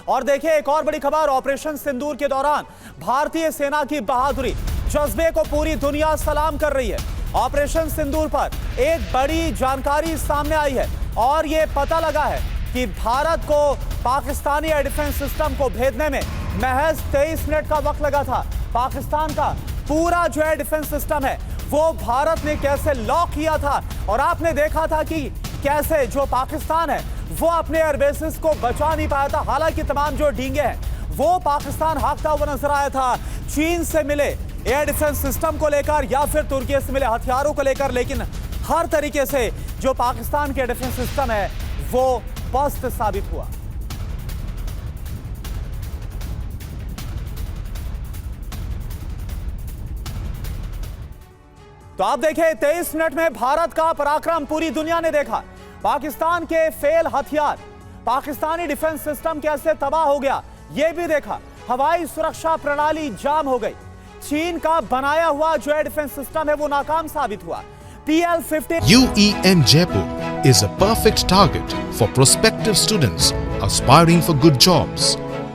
और देखिए एक और बड़ी खबर, ऑपरेशन सिंदूर के दौरान भारतीय सेना की बहादुरी, जज्बे को पूरी दुनिया सलाम कर रही है। ऑपरेशन सिंदूर पर एक बड़ी जानकारी सामने आई है और यह पता लगा है कि भारत को पाकिस्तानी एयर डिफेंस सिस्टम को भेदने में महज 23 मिनट का वक्त लगा था। पाकिस्तान का पूरा जो एयर डिफेंस सिस्टम है वो भारत ने कैसे लॉक किया था और आपने देखा था कि कैसे जो पाकिस्तान है वो अपने एयरबेसेस को बचा नहीं पाया था। हालांकि तमाम जो डींगे हैं वो पाकिस्तान हाँकता हुआ नजर आया था चीन से मिले एयर डिफेंस सिस्टम को लेकर या फिर तुर्की से मिले हथियारों को लेकर, लेकिन हर तरीके से जो पाकिस्तान के डिफेंस सिस्टम है वो पस्त साबित हुआ। तो आप देखें 23 मिनट में भारत का पराक्रम पूरी दुनिया ने देखा। पाकिस्तान के फेल हथियार, पाकिस्तानी डिफेंस सिस्टम कैसे तबाह हो गया यह भी देखा। हवाई सुरक्षा प्रणाली जाम हो गई। चीन का बनाया हुआ जो एयर डिफेंस सिस्टम है वो नाकाम साबित हुआ। PL-50 UEM Jaipur is a perfect target for prospective students aspiring for good jobs,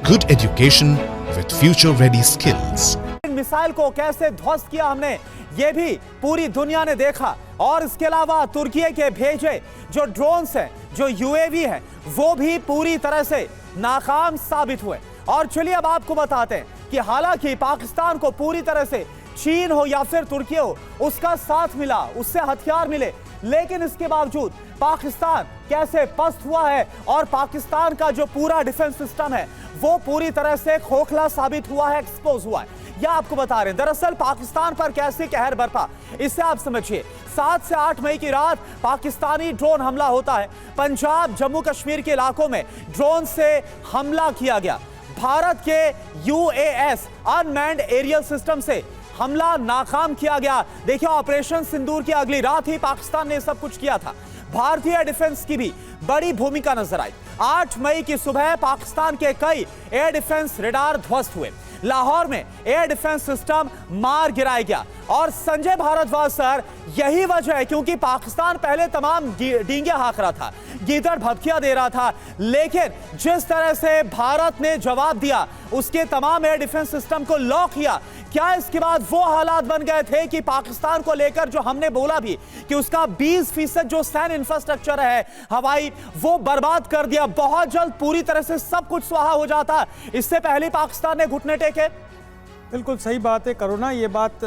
good education with future-ready skills. Missile को कैसे ध्वस्त किया हमने ये भी पूरी दुनिया ने देखा। और इसके अलावा तुर्की के भेजे जो ड्रोन्स हैं, जो UAV हैं, वो भी पूरी तरह से नाकाम साबित हुए। और चलिए अब आपको बताते हैं कि हालांकि पाकिस्तान को पूरी तरह से चीन हो या फिर तुर्की हो उसका साथ मिला, उससे हथियार मिले, लेकिन इसके बावजूद पाकिस्तान कैसे पस्त हुआ है और पाकिस्तान का जो पूरा डिफेंस सिस्टम है वो पूरी तरह से खोखला साबित हुआ है, एक्सपोज हुआ है। यह आपको बता रहे हैं दरअसल पाकिस्तान पर कैसे कहर बरपा, इससे आप समझिए। 7 से 8 मई की रात पाकिस्तानी ड्रोन हमला होता है। पंजाब जम्मू कश्मीर के इलाकों में ड्रोन से हमला किया गया। भारत के UAS अनमैन्ड एरियल सिस्टम से हमला नाकाम किया गया। देखिए ऑपरेशन सिंदूर की अगली रात ही पाकिस्तान ने सब कुछ किया था। भारतीय डिफेंस की भी बड़ी भूमिका नजर आई। 8 मई की सुबह पाकिस्तान के कई एयर डिफेंस रडार ध्वस्त हुए। लाहौर में एयर डिफेंस सिस्टम मार गिराया गया। और संजय भारद्वाज सर, यही वजह है क्योंकि पाकिस्तान पहले तमाम डींगे हाँक रहा था, गीदड़ भभकिया दे रहा था, लेकिन जिस तरह से भारत ने जवाब दिया, उसके तमाम एयर डिफेंस सिस्टम को लॉक किया, क्या इसके बाद वो हालात बन गए थे कि पाकिस्तान को लेकर जो हमने बोला भी कि उसका 20% जो सैन्य इंफ्रास्ट्रक्चर है हवाई, वो बर्बाद कर दिया। बहुत जल्द पूरी तरह से सब कुछ स्वाहा हो जाता। इससे पहले पाकिस्तान ने घुटने टेके। बिल्कुल सही बात है करुणा, ये बात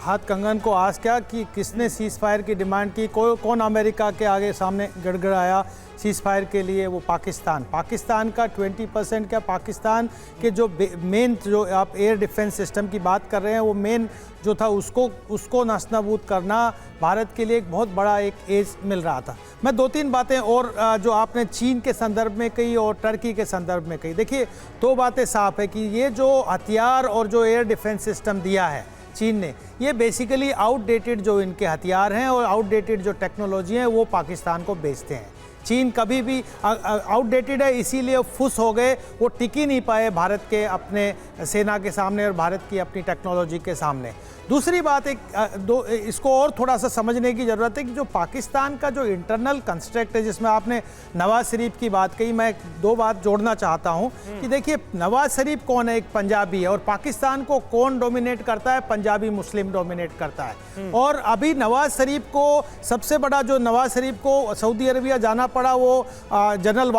हाथ कंगन को आस क्या कि किसने सीज फायर की डिमांड की, कौन अमेरिका के आगे सामने गड़गड़ाया सीज फायर के लिए, वो पाकिस्तान का 20% क्या, पाकिस्तान के जो मेन जो आप एयर डिफेंस सिस्टम की बात कर रहे हैं वो मेन जो था उसको नस्ताबूद करना भारत के लिए एक बहुत बड़ा एक एज मिल रहा था। मैं 2-3 बातें और जो आपने चीन के संदर्भ में कही और टर्की के संदर्भ में कही, देखिए 2 बातें साफ है कि ये जो हथियार और जो एयर डिफेंस सिस्टम दिया है चीन ने, ये बेसिकली आउटडेटेड जो इनके हथियार हैं और आउटडेटेड जो टेक्नोलॉजी है वो पाकिस्तान को बेचते हैं। चीन कभी भी आउटडेटेड है, इसीलिए फुस हो गए, वो टिक ही नहीं पाए भारत के अपने सेना के सामने और भारत की अपनी टेक्नोलॉजी के सामने। दूसरी बात इसको और थोड़ा सा समझने की ज़रूरत है कि जो पाकिस्तान का जो इंटरनल कंस्ट्रक्ट है, जिसमें आपने नवाज शरीफ की बात कही, मैं 2 बात जोड़ना चाहता हूं कि देखिए नवाज शरीफ कौन है, एक पंजाबी है, और पाकिस्तान को कौन डोमिनेट करता है, पंजाबी मुस्लिम डोमिनेट करता है। और अभी नवाज शरीफ को सबसे बड़ा जो नवाज शरीफ को सऊदी अरबिया जाना पड़ा वो जनरल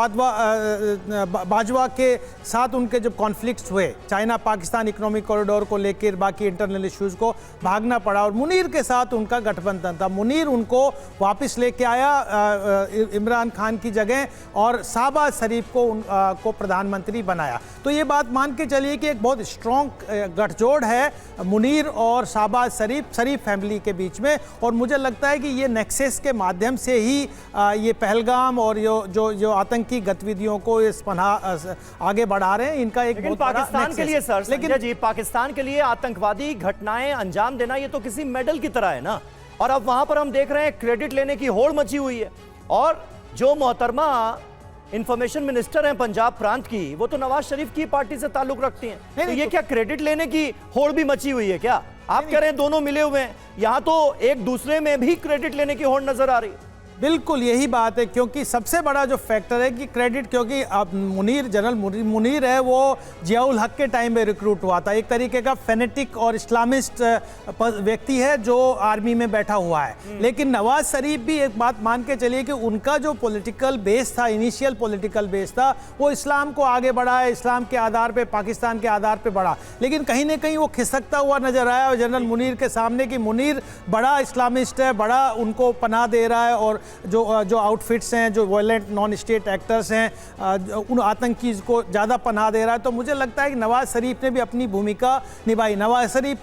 बाजवा के साथ उनके जब कॉन्फ्लिक्ट्स हुए, चाइना पाकिस्तान इकोनॉमिक कॉरिडोर को लेकर बाकी इंटरनल इश्यूज़ को भागना पड़ा, और मुनीर के साथ उनका गठबंधन था। मुनीर उनको वापस लेके आया इमरान खान की जगह और शाहबाज शरीफ को प्रधानमंत्री बनाया। तो ये बात मान के चलिए कि एक बहुत स्ट्रॉन्ग गठजोड़ है मुनीर और शाहबाज शरीफ फैमिली के बीच में। और मुझे लगता है कि ये नेक्सस के माध्यम से ही ये पहलगाम और जो आतंकी गतिविधियों को इस पनाह आगे बढ़ा रहे हैं, इनका एक बहुत बड़ा पाकिस्तान के लिए सर, लेकिन जी पाकिस्तान के लिए आतंकवादी घटनाएं अंजाम देना ये तो किसी मेडल की तरह है ना। और अब वहां पर हम देख रहे हैं क्रेडिट लेने की होड़ मची हुई है। और जो मोहतरमा इंफॉर्मेशन मिनिस्टर हैं पंजाब प्रांत की, वो तो नवाज शरीफ की पार्टी से ताल्लुक रखती हैं। तो ये क्या क्रेडिट लेने की होड़ भी मची हुई है क्या? आप कह रहे हैं दोनों मिले हुए हैं, यहां तो एक दूसरे में भी क्रेडिट लेने की होड़ नजर आ रही है। बिल्कुल यही बात है, क्योंकि सबसे बड़ा जो फैक्टर है कि क्रेडिट, क्योंकि अब जनरल मुनीर है वो जियाउल हक के टाइम में रिक्रूट हुआ था, एक तरीके का फेनेटिक और इस्लामिस्ट व्यक्ति है जो आर्मी में बैठा हुआ है। लेकिन नवाज शरीफ भी एक बात मान के चलिए कि उनका जो पॉलिटिकल बेस था, इनिशियल पॉलिटिकल बेस था, वो इस्लाम को आगे बढ़ाया, इस्लाम के आधार पे, पाकिस्तान के आधार पे बढ़ा। लेकिन कहीं ना कहीं वो खिसकता हुआ नजर आया जनरल मुनीर के सामने कि मुनीर बड़ा इस्लामिस्ट है, बड़ा उनको पनाह दे रहा है, और जो आउटफिट्स हैं, जो वायलेंट नॉन स्टेट एक्टर्स हैं, उन आतंकी को ज़्यादा पनाह दे रहा है। तो मुझे लगता है कि नवाज शरीफ ने भी अपनी भूमिका निभाई। नवाज शरीफ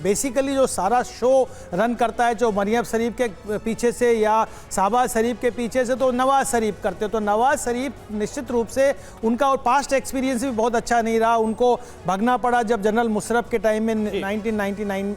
बेसिकली जो सारा शो रन करता है, जो मरियम शरीफ के पीछे से या शहबाज शरीफ के पीछे से, तो नवाज शरीफ करते। तो नवाज शरीफ निश्चित रूप से उनका और पास्ट एक्सपीरियंस भी बहुत अच्छा नहीं रहा, उनको भागना पड़ा जब जनरल मुशर्रफ के टाइम में 1999